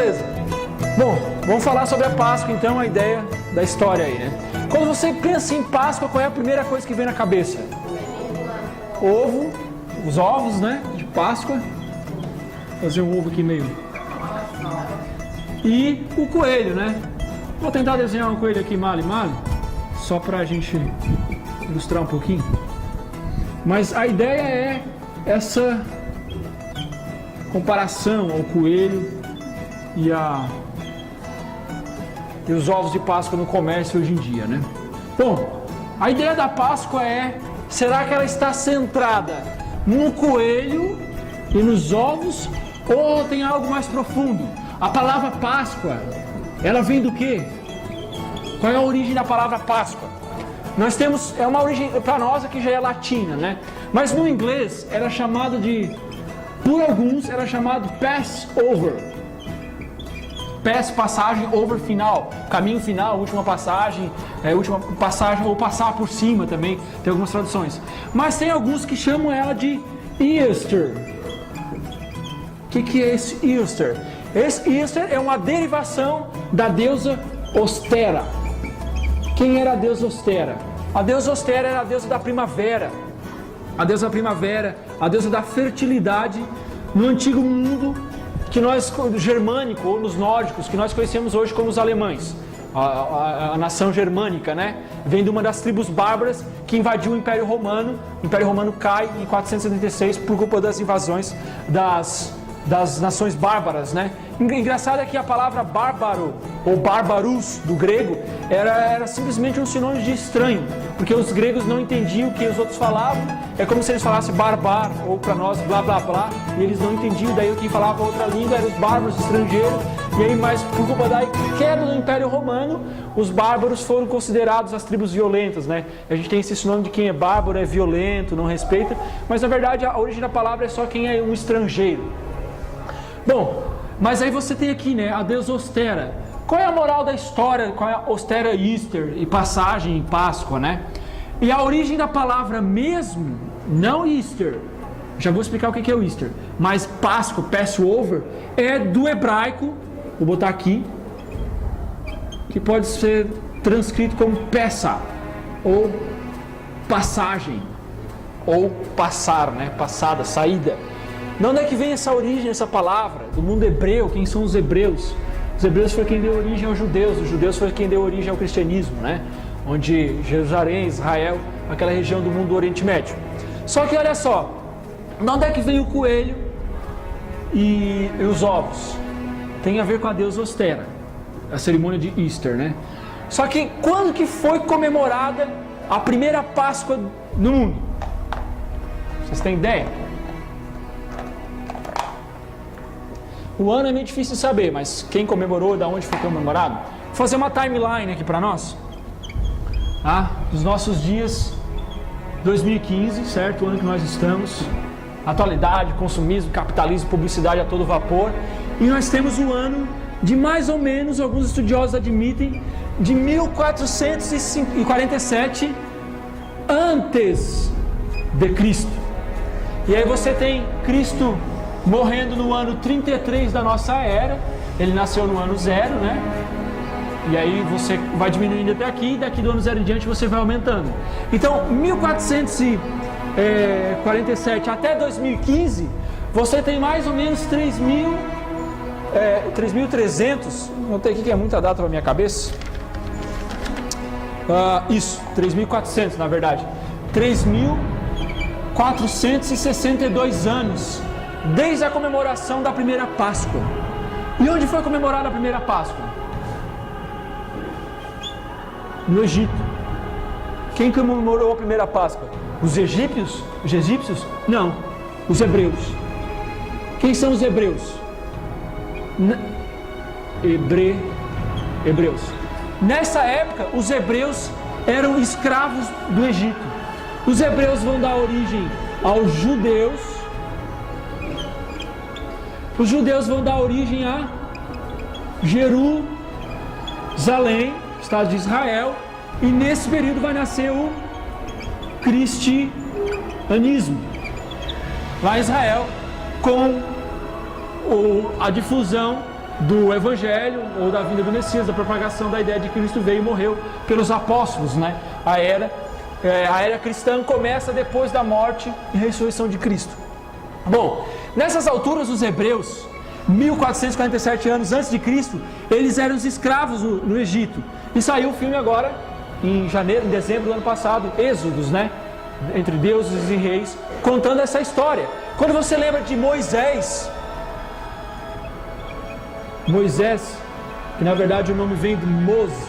Beleza. Bom, vamos falar sobre a Páscoa, então, a ideia da história aí, né? Quando você pensa em Páscoa, qual é a primeira coisa que vem na cabeça? Ovo, os ovos, né? De Páscoa. Vou fazer um ovo aqui meio. E o coelho, né? Vou tentar desenhar um coelho aqui, male, só pra gente ilustrar um pouquinho. Mas a ideia é essa comparação ao coelho e os ovos de Páscoa no comércio hoje em dia, né? Bom, a ideia da Páscoa é, será que ela está centrada no coelho e nos ovos, ou tem algo mais profundo? A palavra Páscoa, ela vem do quê? Qual é a origem da palavra Páscoa? Nós temos, é uma origem, para nós aqui já é latina, né? Mas no inglês era chamado de, por alguns, era chamado Passover. Pass, passagem, over, final, caminho final, última passagem ou passar por cima também, tem algumas traduções. Mas tem alguns que chamam ela de Easter. O que é esse Easter? Esse Easter é uma derivação da deusa Ostera. Quem era a deusa Ostera? A deusa Ostera era a deusa da primavera. A deusa da primavera, a deusa da fertilidade no antigo mundo que nós, germânico, ou nos nórdicos, que nós conhecemos hoje como os alemães. A nação germânica, né? Vem de uma das tribos bárbaras que invadiu o Império Romano. O Império Romano cai em 476 por culpa das invasões das nações bárbaras, né? Engraçado é que a palavra bárbaro, ou barbarus, do grego, era simplesmente um sinônimo de estranho, porque os gregos não entendiam o que os outros falavam, é como se eles falassem barbar, ou para nós blá blá blá, e eles não entendiam, daí quem falava outra língua eram os bárbaros estrangeiros, e aí, mas por culpa da queda do Império Romano, os bárbaros foram considerados as tribos violentas, né? A gente tem esse sinônimo de quem é bárbaro, é violento, não respeita, mas na verdade a origem da palavra é só quem é um estrangeiro. Bom, mas aí você tem aqui, né, a deusa Ostera. Qual é a moral da história? Qual é a Ostera Easter e passagem em Páscoa, né? E a origem da palavra mesmo, não Easter, já vou explicar o que é o Easter, mas Páscoa, Passover, é do hebraico, vou botar aqui, que pode ser transcrito como Pessa, ou passagem, ou passar, né, passada, saída. De onde é que vem essa origem, essa palavra? Do mundo hebreu. Quem são os hebreus? Os hebreus foi quem deu origem aos judeus. Os judeus foi quem deu origem ao cristianismo, né? Onde Jerusalém, Israel, aquela região do mundo do Oriente Médio. Só que olha só, de onde é que vem o coelho e os ovos? Tem a ver com a deusa Ostera, a cerimônia de Easter, né? Só que quando que foi comemorada a primeira Páscoa no mundo? Vocês têm ideia? O ano é meio difícil de saber, mas quem comemorou, da onde foi comemorado? Vou fazer uma timeline aqui para nós. Dos nossos dias 2015, certo? O ano que nós estamos. Atualidade, consumismo, capitalismo, publicidade a todo vapor. E nós temos o ano de mais ou menos, alguns estudiosos admitem, de 1447 antes de Cristo. E aí você tem Cristo morrendo no ano 33 da nossa era. Ele nasceu no ano 0, né? E aí você vai diminuindo até aqui, e daqui do ano 0 em diante você vai aumentando. Então, 1447 até 2015, você tem mais ou menos 3.300, não tem aqui que é muita data na minha cabeça. Isso, 3.400 na verdade. 3.462 anos desde a comemoração da primeira Páscoa. E onde foi comemorada a primeira Páscoa? No Egito. Quem comemorou a primeira Páscoa? Os egípcios? Os egípcios? Não. Os hebreus. Quem são os hebreus? Hebreus. Nessa época, os hebreus eram escravos do Egito. Os hebreus vão dar origem aos judeus. Os judeus vão dar origem a Jerusalém, estado de Israel, e nesse período vai nascer o cristianismo lá em Israel, com a difusão do Evangelho ou da vinda do Messias, da propagação da ideia de que Cristo veio e morreu pelos apóstolos, né? A era cristã começa depois da morte e ressurreição de Cristo. Bom, nessas alturas os hebreus, 1447 anos antes de Cristo, eles eram os escravos no Egito. E saiu o filme agora, em dezembro do ano passado, Êxodos, né? Entre deuses e reis, contando essa história. Quando você lembra de Moisés, que na verdade o nome vem de Mose,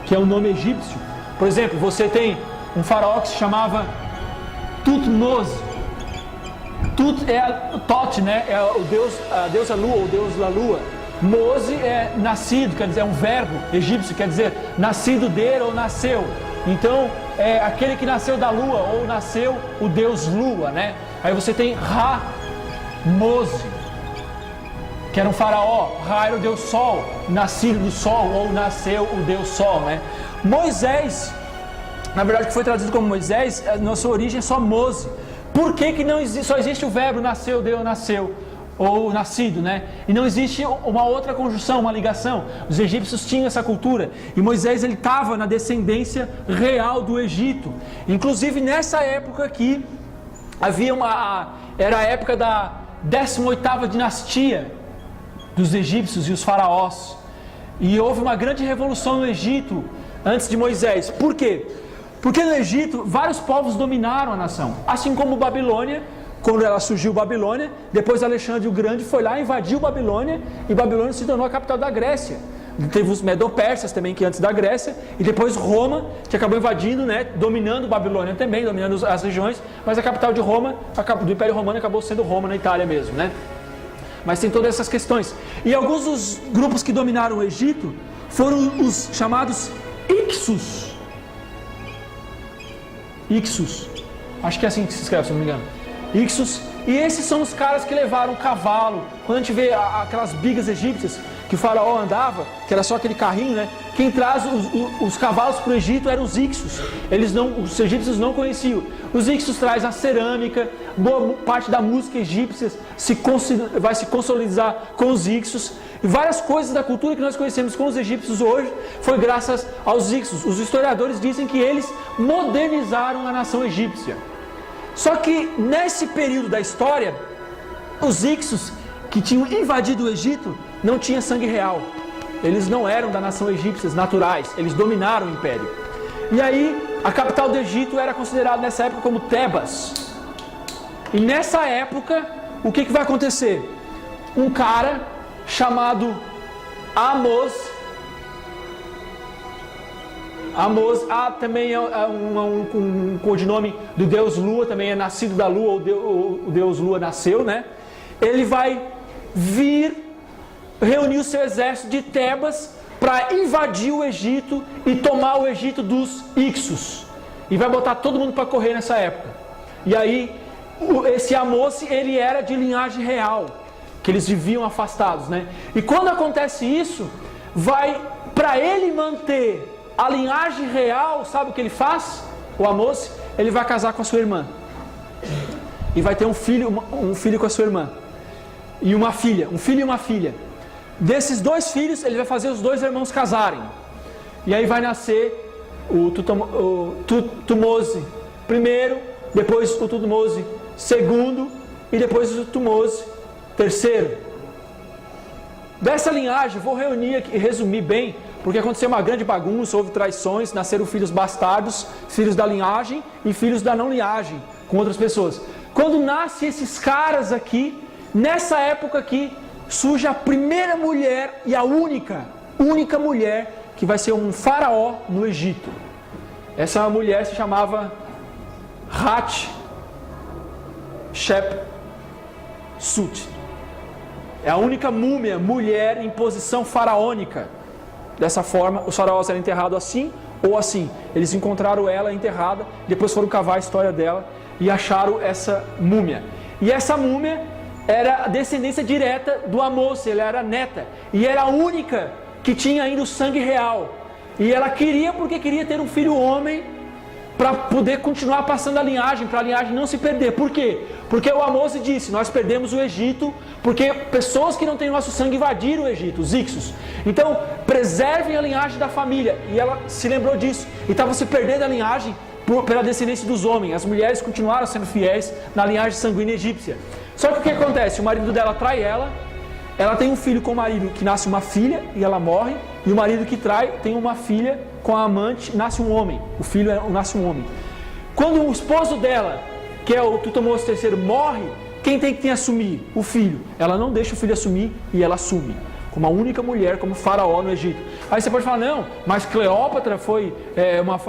que é um nome egípcio. Por exemplo, você tem um faraó que se chamava Tutmose. Tut é Tot, né? É a deusa lua, ou deus da lua. Mose é nascido, quer dizer, é um verbo egípcio, quer dizer, nascido dele ou nasceu. Então, é aquele que nasceu da lua, ou nasceu o deus lua, né? Aí você tem Ra-Mose, que era um faraó. Ra era o deus sol, nascido do sol, ou nasceu o deus sol, né? Moisés, na verdade que foi traduzido como Moisés, na sua origem é só Mose. Por que não existe, só existe o verbo nasceu, deu, nasceu, ou nascido, né? E não existe uma outra conjunção, uma ligação. Os egípcios tinham essa cultura, e Moisés ele estava na descendência real do Egito. Inclusive nessa época aqui, era a época da 18ª dinastia dos egípcios e os faraós. E houve uma grande revolução no Egito antes de Moisés. Por quê? Porque no Egito vários povos dominaram a nação, assim como Babilônia. Quando ela surgiu, Babilônia, depois Alexandre o Grande foi lá, invadiu Babilônia, e Babilônia se tornou a capital da Grécia. Teve os Medo-Persas também, que antes da Grécia, e depois Roma, que acabou invadindo, né, dominando Babilônia também, dominando as regiões, mas a capital de Roma, do Império Romano, acabou sendo Roma, na Itália mesmo, né? Mas tem todas essas questões. E alguns dos grupos que dominaram o Egito foram os chamados Ixos. Ixos, acho que é assim que se escreve, se não me engano. Ixos, e esses são os caras que levaram o cavalo. Quando a gente vê aquelas bigas egípcias que o faraó andava, que era só aquele carrinho, né? Quem traz os cavalos para o Egito eram os Ixos. Os egípcios não conheciam. Os Ixos traz a cerâmica, boa parte da música egípcia vai se consolidar com os Ixos. E várias coisas da cultura que nós conhecemos com os egípcios hoje foi graças aos Ixos. Os historiadores dizem que eles modernizaram a nação egípcia. Só que nesse período da história, os Ixos que tinham invadido o Egito não tinham sangue real. Eles não eram da nação egípcia naturais, eles dominaram o império. E aí a capital do Egito era considerada nessa época como Tebas. E nessa época, o que vai acontecer? Um cara chamado Amos também é um codinome do deus Lua, também é nascido da Lua, o deus Lua nasceu, né? Ele vai reunir o seu exército de Tebas para invadir o Egito e tomar o Egito dos Ixos. E vai botar todo mundo para correr nessa época. E aí, esse Amos, ele era de linhagem real, que eles viviam afastados, né? E quando acontece isso, para ele manter a linhagem real, sabe o que ele faz? O Amos, ele vai casar com a sua irmã. E vai ter um filho com a sua irmã. E uma filha, um filho e uma filha. Desses dois filhos, ele vai fazer os dois irmãos casarem. E aí vai nascer o Tutmose primeiro, depois o Tutmose segundo, e depois o Tutmose terceiro. Dessa linhagem, vou reunir aqui e resumir bem, porque aconteceu uma grande bagunça, houve traições, nasceram filhos bastardos, filhos da linhagem e filhos da não linhagem, com outras pessoas. Quando nascem esses caras aqui, nessa época aqui, surge a primeira mulher e a única mulher que vai ser um faraó no Egito. Essa mulher se chamava Hatshepsut. É a única mulher em posição faraônica. Dessa forma, os faraós eram enterrados assim ou assim. Eles encontraram ela enterrada, depois foram cavar a história dela e acharam essa múmia. E essa múmia era a descendência direta do Amos, ela era neta. E era a única que tinha ainda o sangue real. E ela queria, porque queria ter um filho homem para poder continuar passando a linhagem, para a linhagem não se perder. Por quê? Porque o Amós disse, nós perdemos o Egito, porque pessoas que não têm nosso sangue invadiram o Egito, os Ixos. Então, preservem a linhagem da família. E ela se lembrou disso. E estava se perdendo a linhagem pela descendência dos homens. As mulheres continuaram sendo fiéis na linhagem sanguínea egípcia. Só que o que acontece? O marido dela trai ela tem um filho com o marido que nasce uma filha e ela morre, e o marido que trai tem uma filha com a amante, nasce um homem, o filho nasce um homem. Quando o esposo dela, que é o Tutmose III, morre, quem tem que assumir? O filho. Ela não deixa o filho assumir e ela assume, como a única mulher, como faraó no Egito. Aí você pode falar, não, mas Cleópatra foi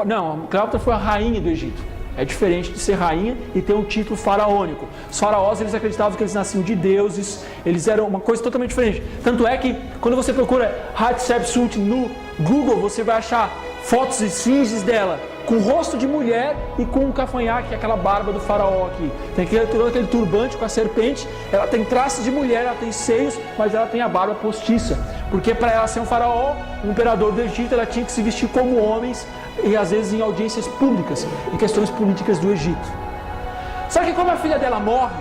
Não, Cleópatra foi a rainha do Egito. É diferente de ser rainha e ter um título faraônico. Os faraós, eles acreditavam que eles nasciam de deuses, eles eram uma coisa totalmente diferente. Tanto é que, quando você procura Hatshepsut no Google, você vai achar fotos e esfinges dela com rosto de mulher e com um cafanhaque, que é aquela barba do faraó aqui. Tem aquele turbante com a serpente, ela tem traços de mulher, ela tem seios, mas ela tem a barba postiça. Porque para ela ser um faraó, um imperador do Egito, ela tinha que se vestir como homens, e às vezes em audiências públicas, em questões políticas do Egito. Só que como a filha dela morre,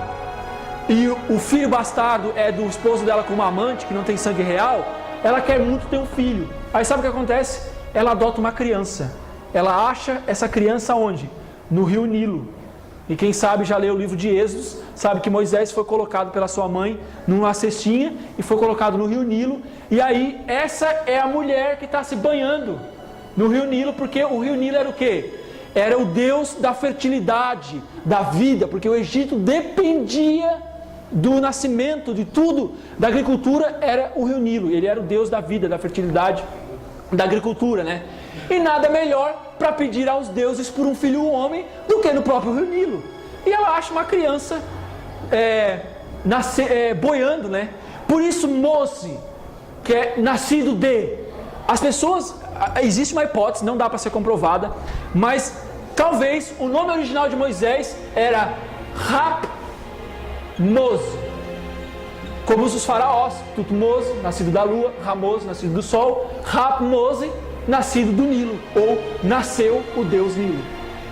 e o filho bastardo é do esposo dela com uma amante, que não tem sangue real, ela quer muito ter um filho. Aí sabe o que acontece? Ela adota uma criança. Ela acha essa criança onde? No rio Nilo. E quem sabe já leu o livro de Êxodos, sabe que Moisés foi colocado pela sua mãe numa cestinha e foi colocado no rio Nilo. E aí essa é a mulher que está se banhando no rio Nilo, porque o rio Nilo era o quê? Era o deus da fertilidade, da vida, porque o Egito dependia do nascimento, de tudo, da agricultura, era o rio Nilo. Ele era o deus da vida, da fertilidade, da agricultura, né? E nada melhor para pedir aos deuses por um filho homem do que no próprio rio Nilo. E ela acha uma criança boiando, né? Por isso Mose, que é nascido de... As pessoas... Existe uma hipótese, não dá para ser comprovada, mas talvez o nome original de Moisés era Ra-Mose, como os faraós. Tutmose, nascido da lua; Ramose, nascido do sol; Ra-Mose, nascido do Nilo, ou nasceu o deus Nilo.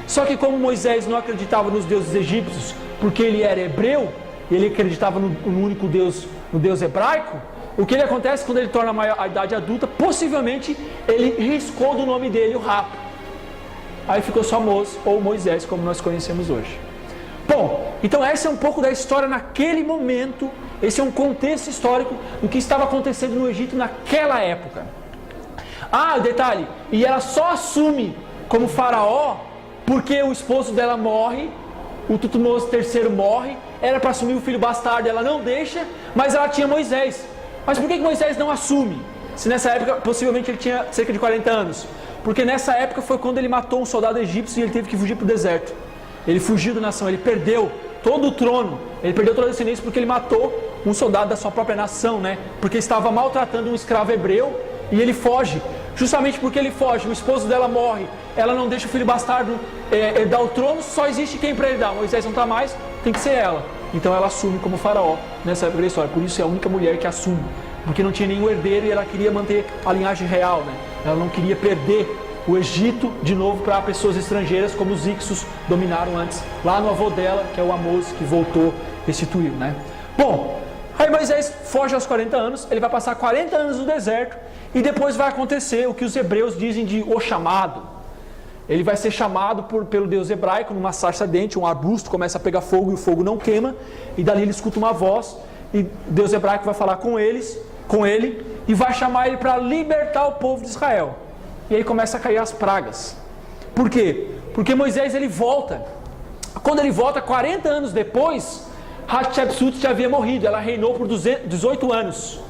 Só que como Moisés não acreditava nos deuses egípcios, porque ele era hebreu, e ele acreditava no único Deus, no Deus hebraico, o que ele acontece quando ele torna a idade adulta, possivelmente ele riscou do nome dele o Rap. Aí ficou só Mose ou Moisés, como nós conhecemos hoje. Bom, então essa é um pouco da história naquele momento, esse é um contexto histórico do que estava acontecendo no Egito naquela época. Ah, detalhe, e ela só assume como faraó porque o esposo dela morre, o Tutmose III morre, era para assumir o filho bastardo, ela não deixa, mas ela tinha Moisés. Mas por que Moisés não assume? Se nessa época, possivelmente ele tinha cerca de 40 anos. Porque nessa época foi quando ele matou um soldado egípcio e ele teve que fugir para o deserto. Ele fugiu da nação, ele perdeu todo o trono, ele perdeu toda a descendência porque ele matou um soldado da sua própria nação, né? Porque estava maltratando um escravo hebreu e ele foge. Justamente porque ele foge, o esposo dela morre, ela não deixa o filho bastardo herdar o trono, só existe quem para herdar. Moisés não está mais, tem que ser ela. Então ela assume como faraó nessa época da história. Por isso é a única mulher que assume, porque não tinha nenhum herdeiro e ela queria manter a linhagem real, né? Ela não queria perder o Egito de novo para pessoas estrangeiras, como os Ixos dominaram antes, lá no avô dela, que é o Amós, que voltou, restituiu, né? Bom, aí Moisés foge aos 40 anos, ele vai passar 40 anos no deserto, e depois vai acontecer o que os hebreus dizem de o chamado. Ele vai ser chamado pelo Deus hebraico numa sarça ardente, um arbusto começa a pegar fogo e o fogo não queima, e dali ele escuta uma voz, e Deus hebraico vai falar com ele, e vai chamar ele para libertar o povo de Israel. E aí começa a cair as pragas. Por quê? Porque Moisés ele volta. Quando ele volta, 40 anos depois, Hatshepsut já havia morrido, ela reinou por 18 anos.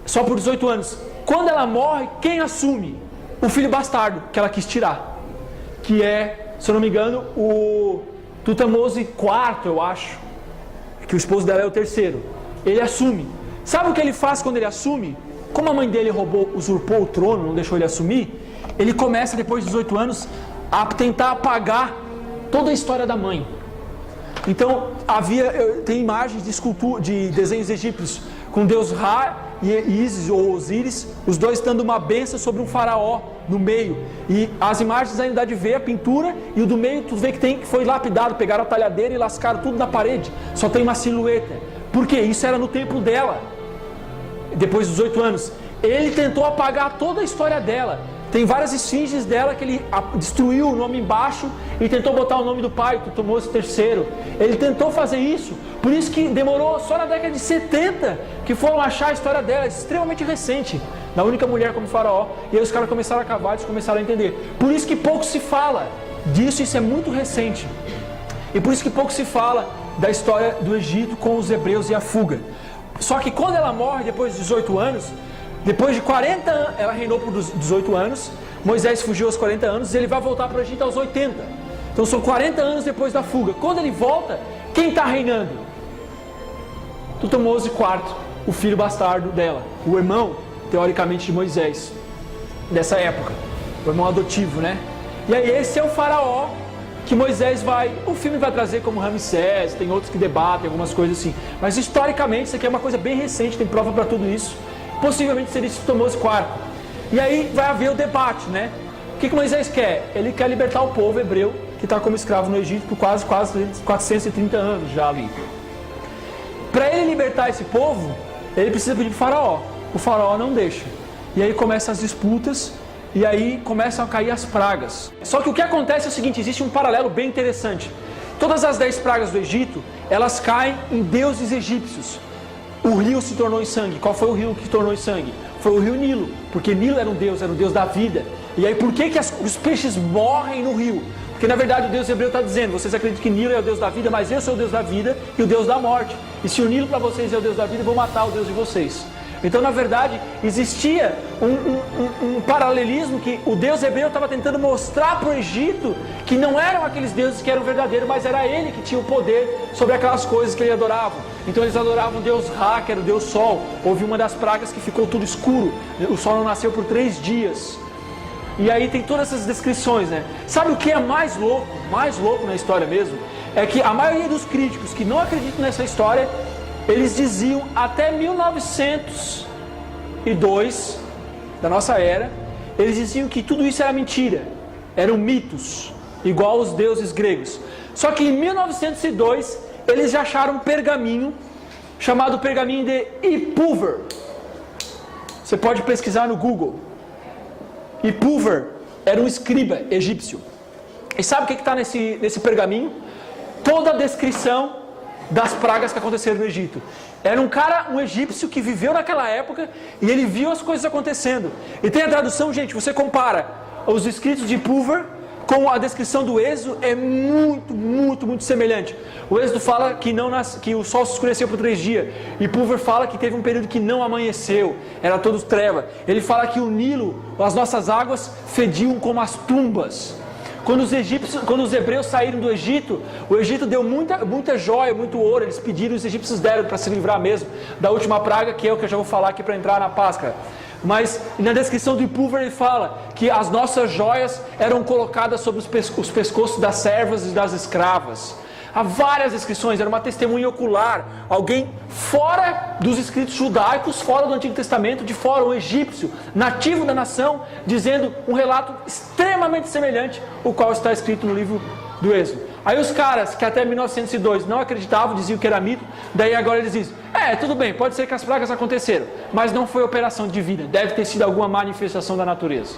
Só por 18 anos. Quando ela morre, quem assume? O filho bastardo, que ela quis tirar. Que é, se eu não me engano, o Tutmose IV, eu acho. Que o esposo dela é o terceiro. Ele assume. Sabe o que ele faz quando ele assume? Como a mãe dele usurpou o trono, não deixou ele assumir, ele começa, depois de 18 anos, a tentar apagar toda a história da mãe. Então, tem imagens de desenhos egípcios com Deus Ra e Ísis ou Osíris, os dois dando uma bênção sobre um faraó no meio. E as imagens ainda dá de ver a pintura, e o do meio tu vê que foi lapidado, pegaram a talhadeira e lascaram tudo na parede. Só tem uma silhueta. Por quê? Isso era no tempo dela. Depois dos 18 anos. Ele tentou apagar toda a história dela. Tem várias esfinges dela que ele destruiu o nome embaixo e tentou botar o nome do pai, Tutmose III. Ele tentou fazer isso, por isso que demorou só na década de 70 que foram achar a história dela, extremamente recente, da única mulher como faraó. E aí os caras começaram a cavar, eles começaram a entender. Por isso que pouco se fala disso, isso é muito recente. E por isso que pouco se fala da história do Egito com os hebreus e a fuga. Só que quando ela morre, depois de 18 anos, depois de 40 anos, ela reinou por 18 anos, Moisés fugiu aos 40 anos, e ele vai voltar para o Egito aos 80. Então são 40 anos depois da fuga. Quando ele volta, quem está reinando? Tutmose IV, o filho bastardo dela, o irmão, teoricamente, de Moisés, dessa época, o irmão adotivo, né? E aí esse é o faraó que Moisés vai... O filme vai trazer como Ramsés, tem outros que debatem, algumas coisas assim. Mas historicamente isso aqui é uma coisa bem recente, tem prova para tudo isso. Possivelmente seria Tutmose IV. E aí vai haver o debate, né? O que Moisés quer? Ele quer libertar o povo hebreu, que está como escravo no Egito por quase 430 anos já ali. Para ele libertar esse povo, ele precisa pedir para o faraó. O faraó não deixa. E aí começam as disputas, e aí começam a cair as pragas. Só que o que acontece é o seguinte, existe um paralelo bem interessante. Todas as 10 pragas do Egito, elas caem em deuses egípcios. O rio se tornou em sangue. Qual foi o rio que se tornou em sangue? Foi o rio Nilo, porque Nilo era um deus da vida. E aí por que os peixes morrem no rio? Porque na verdade o Deus hebreu está dizendo, vocês acreditam que Nilo é o Deus da vida, mas eu sou o Deus da vida e o Deus da morte. E se o Nilo para vocês é o Deus da vida, eu vou matar o Deus de vocês. Então na verdade existia um paralelismo que o Deus hebreu estava tentando mostrar para o Egito que não eram aqueles deuses que eram verdadeiros, mas era ele que tinha o poder sobre aquelas coisas que ele adorava. Então eles adoravam o Deus Ra, que era o Deus Sol. Houve uma das pragas que ficou tudo escuro, o sol não nasceu por 3 dias. E aí tem todas essas descrições, né? Sabe o que é mais louco na história mesmo? É que a maioria dos críticos que não acreditam nessa história, eles diziam até 1902 da nossa era, eles diziam que tudo isso era mentira, eram mitos, igual os deuses gregos. Só que em 1902 eles já acharam um pergaminho chamado pergaminho de Ipuwer. Você pode pesquisar no Google. Ipuwer era um escriba egípcio. E sabe o que está nesse pergaminho? Toda a descrição das pragas que aconteceram no Egito. Era um egípcio que viveu naquela época e ele viu as coisas acontecendo. E tem a tradução, gente, você compara os escritos de Ipuwer com a descrição do Êxodo, é muito semelhante. O Êxodo fala que o sol se escureceu por 3 dias. E Ipuwer fala que teve um período que não amanheceu, era todo treva. Ele fala que o Nilo, as nossas águas, fediam como as tumbas. Quando os hebreus saíram do Egito, o Egito deu muita joia, muito ouro, eles pediram, os egípcios deram para se livrar mesmo da última praga, que é o que eu já vou falar aqui para entrar na Páscoa. Mas na descrição do Ipuwer ele fala que as nossas joias eram colocadas sobre os pescoços das servas e das escravas. Há várias descrições, era uma testemunha ocular, alguém fora dos escritos judaicos, fora do Antigo Testamento, de fora, um egípcio, nativo da nação, dizendo um relato extremamente semelhante, o qual está escrito no livro do Êxodo. Aí os caras que até 1902 não acreditavam, diziam que era mito, daí agora eles dizem, tudo bem, pode ser que as pragas aconteceram, mas não foi operação divina, deve ter sido alguma manifestação da natureza.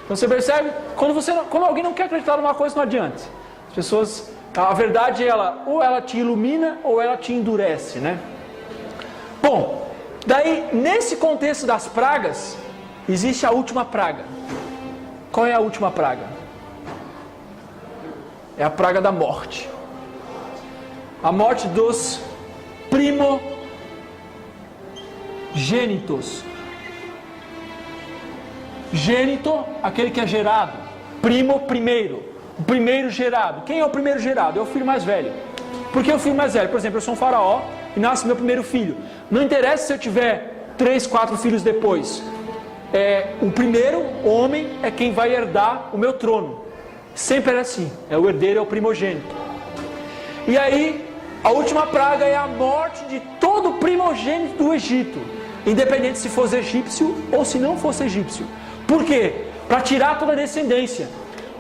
Então você percebe, quando alguém não quer acreditar numa coisa, não adianta. As pessoas, a verdade ou ela te ilumina ou ela te endurece, né? Bom, daí nesse contexto das pragas, existe a última praga. Qual é a última praga? É a praga da morte. A morte dos primogênitos. Gênito, aquele que é gerado. Primo, primeiro. O primeiro gerado. Quem é o primeiro gerado? É o filho mais velho. Por que o filho mais velho? Por exemplo, eu sou um faraó e nasce meu primeiro filho. Não interessa se eu tiver 3, 4 filhos depois. O primeiro homem é quem vai herdar o meu trono. Sempre era assim, o herdeiro é o primogênito. E aí, a última praga é a morte de todo primogênito do Egito, independente se fosse egípcio ou se não fosse egípcio. Por quê? para tirar toda a descendência.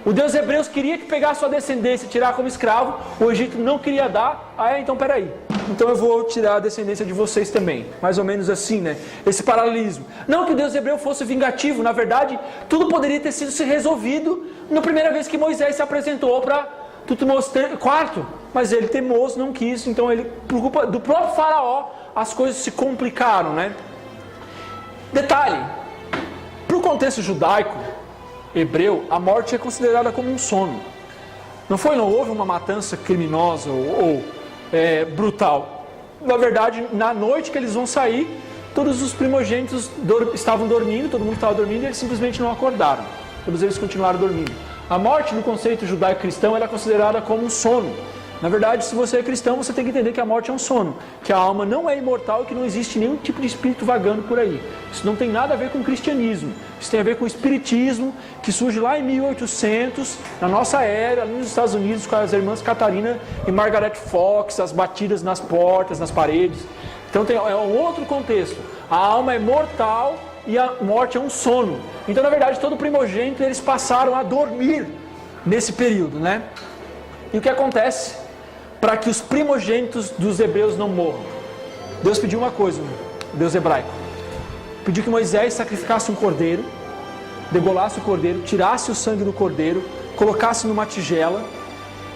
O Deus Hebreus queria que pegasse sua descendência e tirar como escravo, o Egito não queria dar, então peraí, então eu vou tirar a descendência de vocês também, mais ou menos assim, né, esse paralelismo. Não que o Deus Hebreu fosse vingativo, na verdade, tudo poderia ter sido resolvido na primeira vez que Moisés se apresentou para Tutmos IV, mas ele teimoso, não quis, então ele, por culpa do próprio faraó, as coisas se complicaram, né. Detalhe, para o contexto judaico, hebreu, a morte é considerada como um sono. Não houve uma matança criminosa ou brutal. Na verdade, na noite que eles vão sair, todos os primogênitos estavam dormindo, todo mundo estava dormindo e eles simplesmente não acordaram. Todos eles continuaram dormindo. A morte, no conceito judaico-cristão, ela é considerada como um sono. Na verdade, se você é cristão, você tem que entender que a morte é um sono, que a alma não é imortal e que não existe nenhum tipo de espírito vagando por aí. Isso não tem nada a ver com o cristianismo, isso tem a ver com o espiritismo, que surge lá em 1800, na nossa era, ali nos Estados Unidos, com as irmãs Catarina e Margaret Fox, as batidas nas portas, nas paredes. Então é um outro contexto. A alma é mortal e a morte é um sono. Então, na verdade, todo primogênito, eles passaram a dormir nesse período, né? E o que acontece? Para que os primogênitos dos hebreus não morram, Deus pediu uma coisa, Deus hebraico. Pediu que Moisés sacrificasse um cordeiro, degolasse o cordeiro, tirasse o sangue do cordeiro, colocasse numa tigela.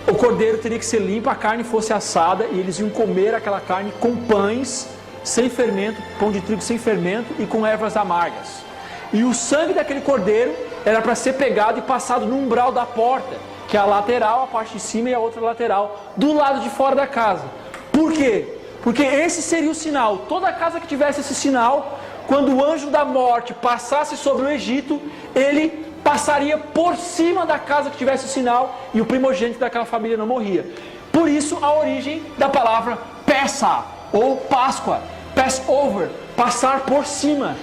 O cordeiro teria que ser limpo, a carne fosse assada e eles iam comer aquela carne com pães sem fermento, pão de trigo sem fermento e com ervas amargas. E o sangue daquele cordeiro era para ser pegado e passado no umbral da porta, que é a lateral, a parte de cima e a outra lateral, do lado de fora da casa. Por quê? Porque esse seria o sinal. Toda casa que tivesse esse sinal, quando o anjo da morte passasse sobre o Egito, ele passaria por cima da casa que tivesse o sinal e o primogênito daquela família não morria. Por isso a origem da palavra Pessah, ou Páscoa, Passover, passar por cima.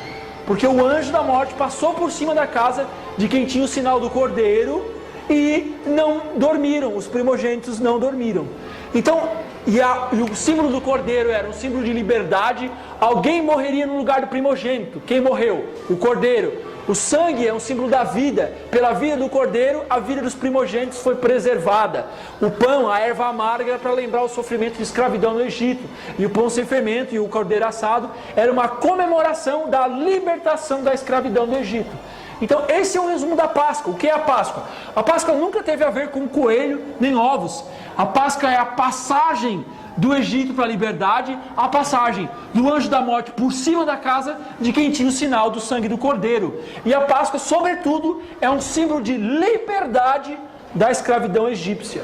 Porque o anjo da morte passou por cima da casa de quem tinha o sinal do cordeiro e não dormiram, os primogênitos não dormiram. Então, e o símbolo do cordeiro era um símbolo de liberdade. Alguém morreria no lugar do primogênito. Quem morreu? O cordeiro. O sangue é um símbolo da vida. Pela vida do cordeiro, a vida dos primogênitos foi preservada. O pão, a erva amarga, era para lembrar o sofrimento de escravidão no Egito. E o pão sem fermento e o cordeiro assado era uma comemoração da libertação da escravidão do Egito. Então esse é o resumo da Páscoa. O que é a Páscoa? A Páscoa nunca teve a ver com coelho nem ovos. A Páscoa é a passagem do Egito para a liberdade, a passagem do anjo da morte por cima da casa de quem tinha o sinal do sangue do cordeiro. E a Páscoa, sobretudo, é um símbolo de liberdade da escravidão egípcia.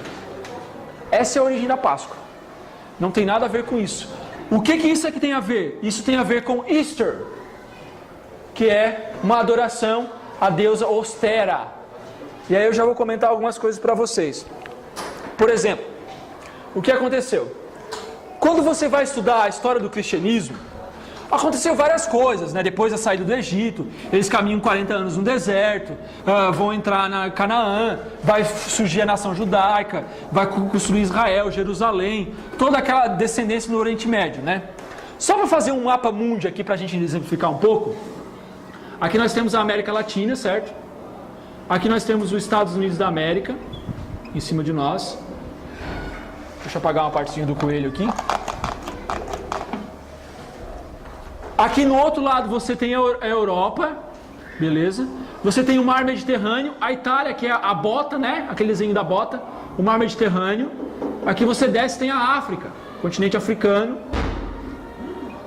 Essa é a origem da Páscoa. Não tem nada a ver com isso. O que isso aqui tem a ver? Isso tem a ver com Easter, que é uma adoração à deusa Ostera. E aí eu já vou comentar algumas coisas para vocês. Por exemplo, o que aconteceu? Quando você vai estudar a história do cristianismo, aconteceu várias coisas, né? Depois da saída do Egito, eles caminham 40 anos no deserto, vão entrar na Canaã, vai surgir a nação judaica, vai construir Israel, Jerusalém, toda aquela descendência no Oriente Médio, né? Só para fazer um mapa mundi aqui para a gente exemplificar um pouco. Aqui nós temos a América Latina, certo? Aqui nós temos os Estados Unidos da América, em cima de nós. Deixa eu apagar uma partezinha do coelho aqui. Aqui no outro lado você tem a Europa, beleza? Você tem o Mar Mediterrâneo, a Itália, que é a bota, né? Aquele desenho da bota, o Mar Mediterrâneo. Aqui você desce, tem a África, continente africano.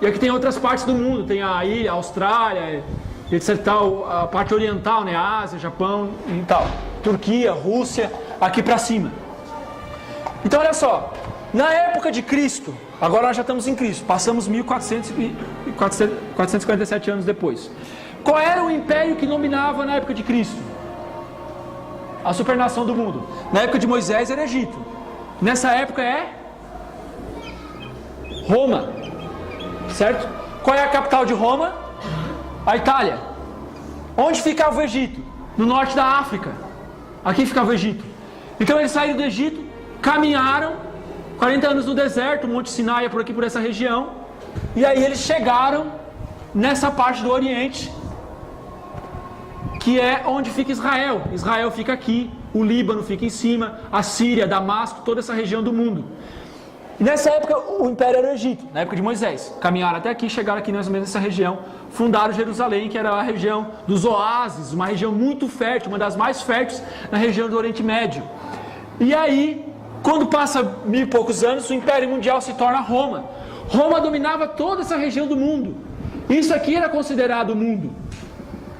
E aqui tem outras partes do mundo, tem a ilha, a Austrália, etc. Tal, a parte oriental, né? Ásia, Japão e tal. Turquia, Rússia, aqui para cima. Então olha só, na época de Cristo, agora nós já estamos em Cristo, passamos 1447 anos depois. Qual era o império que dominava na época de Cristo? A supernação do mundo. Na época de Moisés era Egito. Nessa época é Roma, certo? Qual é a capital de Roma? A Itália. Onde ficava o Egito? No norte da África. Aqui ficava o Egito. Então eles saíram do Egito, caminharam 40 anos no deserto, o Monte Sinai é por aqui, por essa região, e aí eles chegaram nessa parte do Oriente, que que é onde fica Israel. Israel fica aqui, o Líbano fica em cima, a Síria, Damasco, toda essa região do mundo. E nessa época o império era o Egito, na época de Moisés. Caminharam até aqui, chegaram aqui mais ou menos nessa região, fundaram Jerusalém, que era a região dos oásis, uma região muito fértil, uma das mais férteis na região do Oriente Médio. E aí, quando passa 1000 e poucos anos, o Império Mundial se torna Roma. Roma dominava toda essa região do mundo. Isso aqui era considerado o mundo.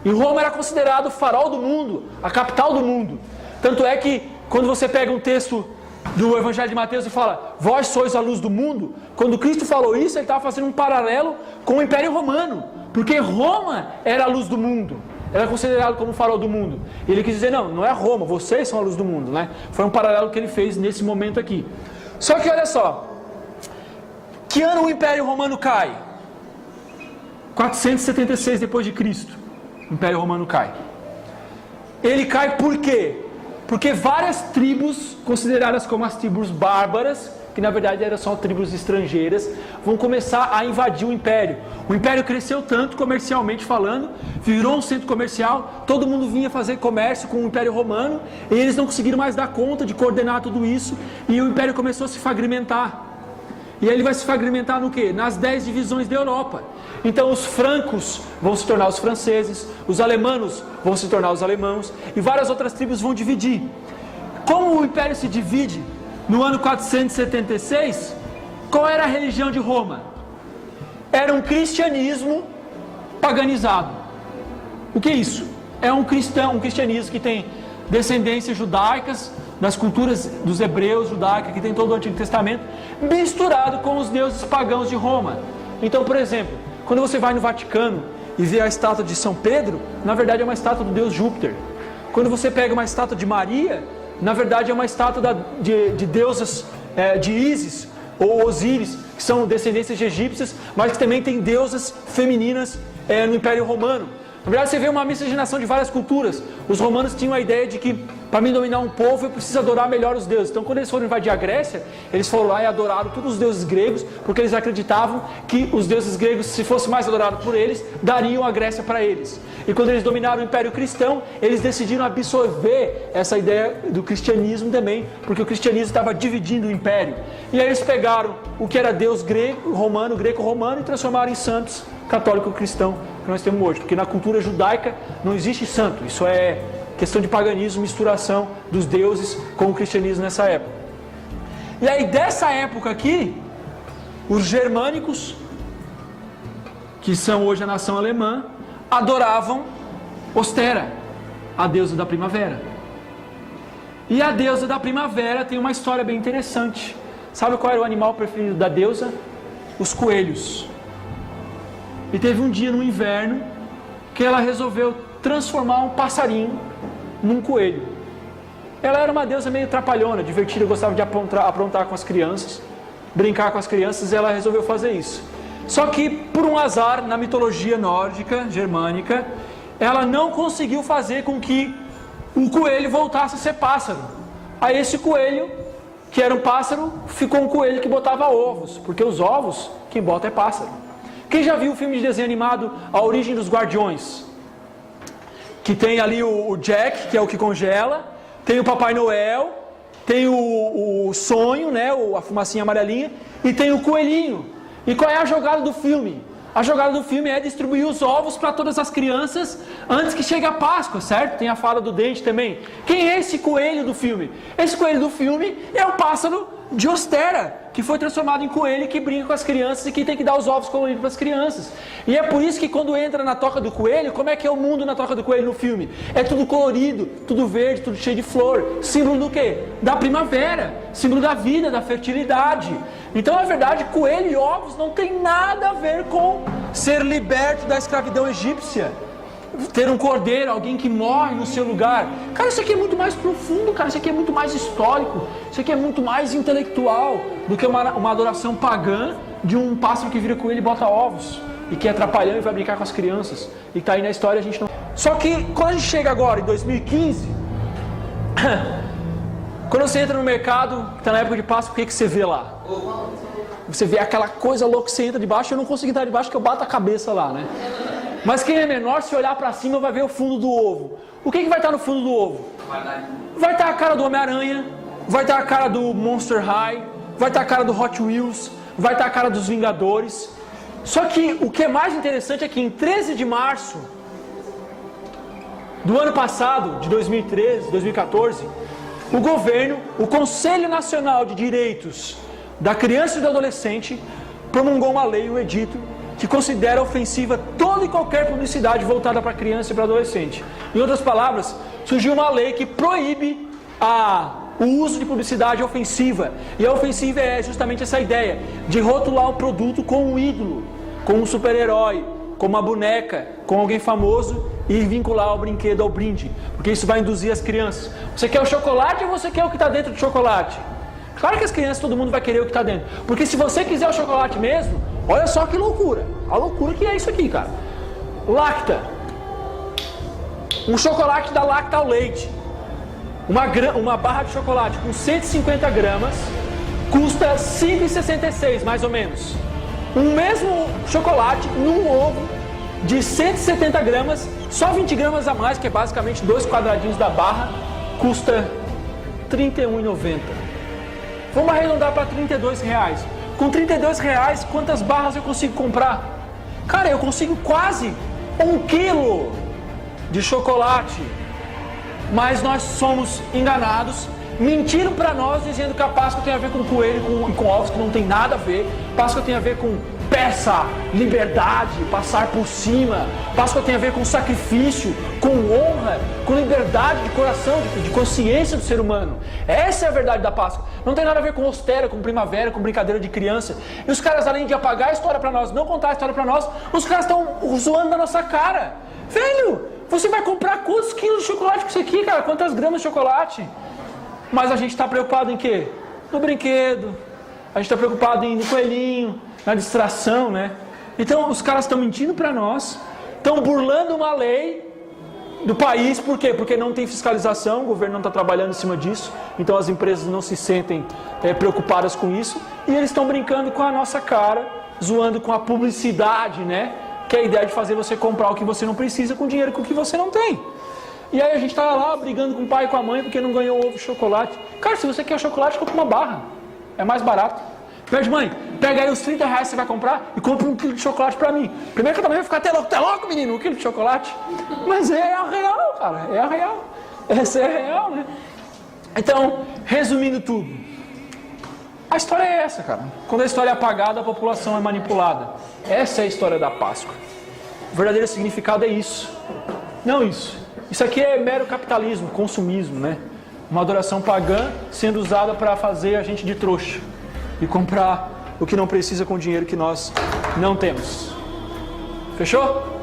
E Roma era considerado o farol do mundo, a capital do mundo. Tanto é que, quando você pega um texto do Evangelho de Mateus e fala, vós sois a luz do mundo, quando Cristo falou isso, ele estava fazendo um paralelo com o Império Romano, porque Roma era a luz do mundo, era considerado como o farol do mundo. E ele quis dizer, não é Roma, vocês são a luz do mundo, né? Foi um paralelo que ele fez nesse momento aqui. Só que olha só, que ano o Império Romano cai? 476 depois de Cristo, o Império Romano cai. Ele cai por quê? Porque várias tribos, consideradas como as tribos bárbaras, que na verdade eram só tribos estrangeiras, vão começar a invadir o Império. O Império cresceu tanto, comercialmente falando, virou um centro comercial, todo mundo vinha fazer comércio com o Império Romano, e eles não conseguiram mais dar conta de coordenar tudo isso, e o Império começou a se fragmentar. E aí ele vai se fragmentar no quê? Nas 10 divisões da Europa. Então os francos vão se tornar os franceses, os alemanos vão se tornar os alemãos, e várias outras tribos vão dividir. Como o Império se divide, no ano 476, qual era a religião de Roma? Era um cristianismo paganizado. O que é isso? É um cristianismo que tem descendências judaicas, das culturas dos hebreus, judaica, que tem todo o Antigo Testamento, misturado com os deuses pagãos de Roma. Então, por exemplo, quando você vai no Vaticano e vê a estátua de São Pedro, na verdade é uma estátua do deus Júpiter. Quando você pega uma estátua de Maria, na verdade é uma estátua de deusas de Ísis ou Osíris, que são descendências de egípcias, mas que também tem deusas femininas no Império Romano. Na verdade, você vê uma miscigenação de várias culturas. Os romanos tinham a ideia de que, para mim dominar um povo, eu preciso adorar melhor os deuses. Então, quando eles foram invadir a Grécia, eles foram lá e adoraram todos os deuses gregos, porque eles acreditavam que os deuses gregos, se fosse mais adorado por eles, dariam a Grécia para eles. E quando eles dominaram o Império Cristão, eles decidiram absorver essa ideia do cristianismo também, porque o cristianismo estava dividindo o Império. E aí eles pegaram o que era Deus greco-romano e transformaram em santos católico-cristão que nós temos hoje, porque na cultura judaica não existe santo, isso é questão de paganismo, misturação dos deuses com o cristianismo nessa época. E aí dessa época aqui, os germânicos, que são hoje a nação alemã, adoravam Ostera, a deusa da primavera. E a deusa da primavera tem uma história bem interessante. Sabe qual era o animal preferido da deusa? Os coelhos. E teve um dia no inverno que ela resolveu transformar um passarinho num coelho. Ela era uma deusa meio trapalhona, divertida, gostava de aprontar com as crianças, brincar com as crianças, e ela resolveu fazer isso. Só que, por um azar, na mitologia nórdica, germânica, ela não conseguiu fazer com que o coelho voltasse a ser pássaro. Aí esse coelho, que era um pássaro, ficou um coelho que botava ovos, porque os ovos, quem bota é pássaro. Quem já viu o filme de desenho animado A Origem dos Guardiões? Que tem ali o Jack, que é o que congela, tem o Papai Noel, tem o sonho, né, a fumacinha amarelinha, e tem o coelhinho. E qual é a jogada do filme? A jogada do filme é distribuir os ovos para todas as crianças antes que chegue a Páscoa, certo? Tem a fala do dente também. Quem é esse coelho do filme? Esse coelho do filme é o pássaro de Ostera, que foi transformado em coelho, que brinca com as crianças e que tem que dar os ovos coloridos para as crianças. E é por isso que quando entra na toca do coelho, como é que é o mundo na toca do coelho no filme? É tudo colorido, tudo verde, tudo cheio de flor. Símbolo do quê? Da primavera, símbolo da vida, da fertilidade. Então, na verdade, coelho e ovos não tem nada a ver com ser liberto da escravidão egípcia. Ter um cordeiro, alguém que morre no seu lugar. Cara, isso aqui é muito mais profundo, cara. Isso aqui é muito mais histórico. Isso aqui é muito mais intelectual do que uma adoração pagã de um pássaro que vira coelho e bota ovos e que é trapalhão e vai brincar com as crianças. E tá aí na história, a gente não... Só que quando a gente chega agora, em 2015, quando você entra no mercado, que tá na época de Páscoa, o que você vê lá? Você vê aquela coisa louca que você entra debaixo. Eu não consigo entrar debaixo porque eu bato a cabeça lá, né? Mas quem é menor, se olhar para cima, vai ver o fundo do ovo. O que vai estar no fundo do ovo? Vai estar a cara do Homem-Aranha, vai estar a cara do Monster High, vai estar a cara do Hot Wheels, vai estar a cara dos Vingadores. Só que o que é mais interessante é que em 13 de março do ano passado, de 2013, 2014, o governo, o Conselho Nacional de Direitos da Criança e do Adolescente, promulgou uma lei, um edito, que considera ofensiva toda e qualquer publicidade voltada para criança e para adolescente. Em outras palavras, surgiu uma lei que proíbe o uso de publicidade ofensiva. E a ofensiva é justamente essa ideia de rotular um produto com um ídolo, com um super-herói, com uma boneca, com alguém famoso e vincular o brinquedo ao brinde. Porque isso vai induzir as crianças. Você quer o chocolate ou você quer o que está dentro do chocolate? Claro que as crianças, todo mundo vai querer o que está dentro. Porque se você quiser o chocolate mesmo, olha só que loucura. A loucura que é isso aqui, cara. Lacta. Um chocolate da Lacta ao leite. Uma barra de chocolate com 150 gramas custa R$ 5,66, mais ou menos. Um mesmo chocolate num ovo de 170 gramas, só 20 gramas a mais, que é basicamente 2 quadradinhos da barra, custa R$ 31,90. Vamos arredondar para R$ 32. Com R$ 32, quantas barras eu consigo comprar? Cara, eu consigo quase 1 quilo de chocolate. Mas nós somos enganados, mentiram para nós dizendo que a Páscoa tem a ver com coelho e com ovos, que não tem nada a ver. Páscoa tem a ver com peça, liberdade, passar por cima. Páscoa tem a ver com sacrifício, com honra, com liberdade de coração, de consciência do ser humano. Essa é a verdade da Páscoa. Não tem nada a ver com austera, com primavera, com brincadeira de criança. E os caras, além de apagar a história para nós, não contar a história para nós, os caras estão zoando na nossa cara. Velho, você vai comprar quantos quilos de chocolate com isso aqui, cara? Quantas gramas de chocolate? Mas a gente está preocupado em quê? No brinquedo. A gente está preocupado no coelhinho, na distração, né? Então os caras estão mentindo para nós, estão burlando uma lei do país. Por quê? Porque não tem fiscalização, o governo não está trabalhando em cima disso, então as empresas não se sentem preocupadas com isso, e eles estão brincando com a nossa cara, zoando com a publicidade, né? Que é a ideia de fazer você comprar o que você não precisa com dinheiro com o que você não tem. E aí a gente está lá brigando com o pai e com a mãe porque não ganhou ovo e chocolate. Cara, se você quer chocolate, compra uma barra. É mais barato. Pede, mãe, pega aí os 30 reais que você vai comprar e compra 1 quilo de chocolate pra mim. Primeiro que eu também vou ficar até louco, menino, 1 quilo de chocolate. Mas é a real, cara, é a real. Essa é a real, né? Então, resumindo tudo, a história é essa, cara. Quando a história é apagada, a população é manipulada. Essa é a história da Páscoa. O verdadeiro significado é isso. Não isso. Isso aqui é mero capitalismo, consumismo, né? Uma adoração pagã sendo usada para fazer a gente de trouxa e comprar o que não precisa com o dinheiro que nós não temos. Fechou?